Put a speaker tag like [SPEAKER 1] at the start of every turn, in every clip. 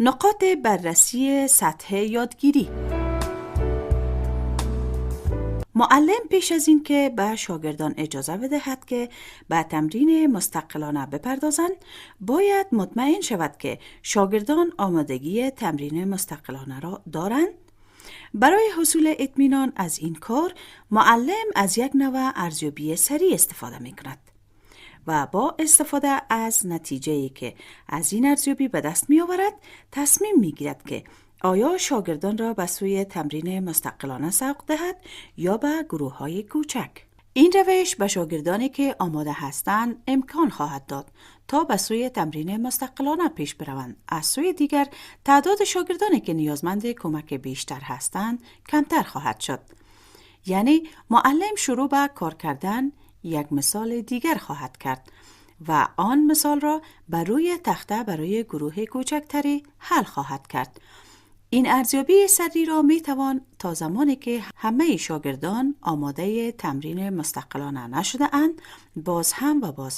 [SPEAKER 1] نقاط بررسی سطح یادگیری. معلم پیش از این که به شاگردان اجازه بدهد که به تمرین مستقلانه بپردازند، باید مطمئن شود که شاگردان آمادگی تمرین مستقلانه را دارند. برای حصول اطمینان از این کار، معلم از یک نوع ارزیابی سریع استفاده می کند و با استفاده از نتیجه‌ای که از این ارزیابی به دست می آورد، تصمیم می گیرد که آیا شاگردان را به سوی تمرین مستقلانه سوق دهد یا به گروه‌های کوچک. این روش به شاگردانی که آماده هستند امکان خواهد داد تا به سوی تمرین مستقلانه پیش بروند. از سوی دیگر تعداد شاگردانی که نیازمند کمک بیشتر هستند کمتر خواهد شد. یعنی معلم شروع به کار کردن یک مثال دیگر خواهد کرد و آن مثال را بر روی تخته برای گروه کوچکتری حل خواهد کرد. این ارزیابی سریع را می توان تا زمانی که همه شاگردان آماده تمرین مستقلانه نشده اند باز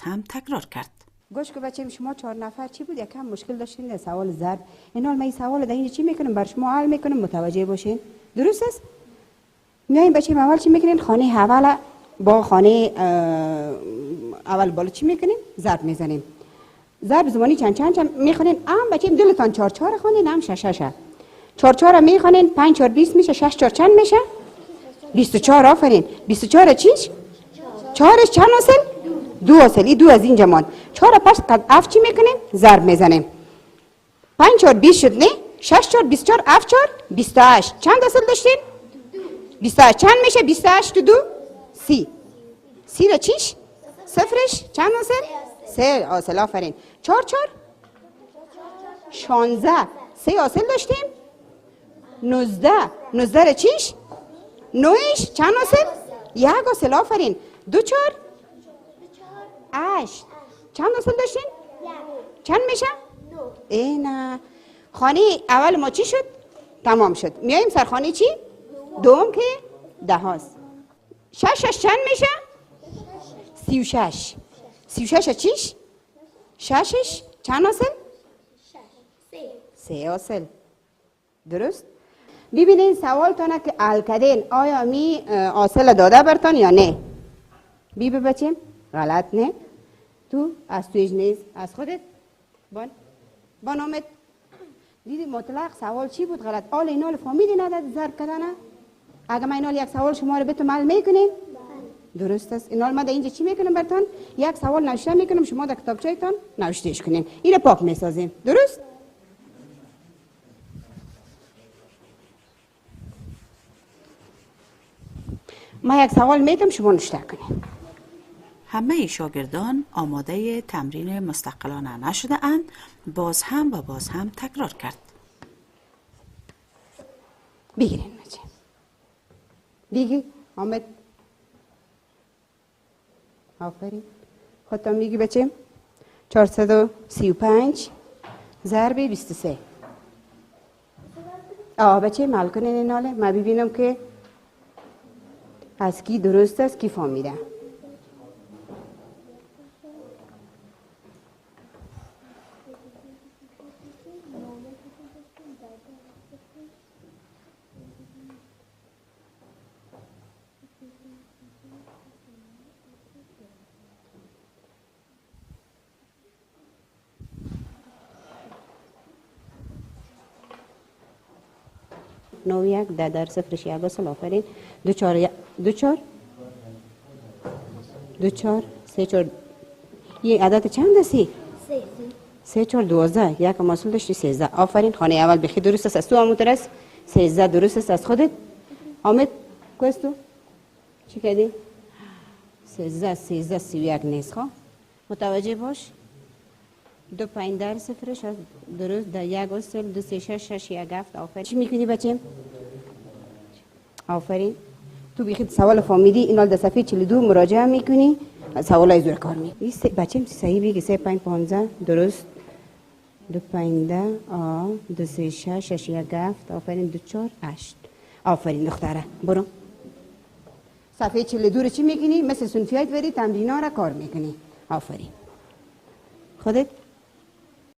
[SPEAKER 1] هم تکرار کرد.
[SPEAKER 2] گوش که بچه شما 4 نفر چی بود یکم مشکل داشتین در سوال ضرب. اینال من این سوال در اینجا چی میکنم بر شما حل میکنم متوجه باشین. درست است؟ میایم بچه اول چی میکنین؟ خانه اول با خانه اول بالا چی میکنیم؟ ضرب میزنیم. ضرب زمانی چند میخونین. بچه دلتان 4 خونین، هم 6 4 میخونین. 5 4 20 میشه. 6 4 چند میشه؟ 24. آفرین. 24 چیش؟ 4ش چند اصل؟ 2 اصل. این 2 از اینجا ماند. 4 پس قد اف چی میکنیم؟ ضرب میزنیم. 5 4 20 شد نه؟ 6 4 24 اف 4 28. چند اصل داشتین؟ 28 چند میشه؟ 28 تو 2 30. 30 را چیش؟ صفرش چند اصل؟ 3 اصل. آفرین. 4 4 16. 3 اصل داشتیم؟ 19 را چیش؟ 9ش چند اصل؟ 1 اصل. آفرین. 2 4 8 چند اصل داشتین؟ چند میشه؟ نه. خانه اول ما چی شد؟ تمام شد. میاییم سرخانه چی؟ دوم که 10 هاست. 6 چند میشه؟ 36. 36 چیش؟ 6ش چند اصل؟ 3 اصل. درست؟ ببینین سوال تانه که حل کردین آیا می اصل داده برتان یا نه؟ بی بچیم؟ غلط نه؟ تو از تویش نیست از خودت؟ بان آمد دیدی مطلق سوال چی بود غلط؟ آل اینال فهمیدی نداد ضرب کردنه؟ اگه من اینال یک سوال شما رو بهتون حل میکنین؟ درست است. اینال من در اینجا چی میکنم برتان؟ یک سوال نوشته میکنم شما در کتابچه‌تان نوشتهش کنین. اینو پاک میسازیم. درست؟ ما یک سوال میدم شما نوشته کنین.
[SPEAKER 1] همه شاگردان آماده تمرین مستقلانه نشده اند باز هم تکرار کرد.
[SPEAKER 2] بگیرین بچه. دیگه آمد. آفرین. خودتان میگی بچه 435 ضرب 23. بچه مال کنین این حاله ما ببینم که از کی درست است کی فهمیده. نو یک در صفرش یک اصل. آفرین. 2 4 2 4 2 4 3 4 یک عدد چند است؟ 3 4 12 یک اصل داشتی 13. آفرین. خانه اول بخی درست است. از تو همونطور است. 13 درست است از خودت. آمد کوستو چی کردی؟ 13 31 نیست. خواه متوجه باش. 2 5 در صفرش درست در یک اصل 2 3 6 6 1 7. آفرین. چی میکنی بچه؟ آفرین. تو بخید سوال فهمیدی اینال در صفحه 42 مراجعه میکنی سوالای زور کار می. بچه صحیح بگی 3 5 15 درست. 2 5 10 2 3 6 6 1 7. آفرین. 2 4 8. آفرین دختره. برو صفحه 42 رو چی میکنی؟ مثل سنفیات بری تمرین‌ها را کار میکنی. آفرین. خودت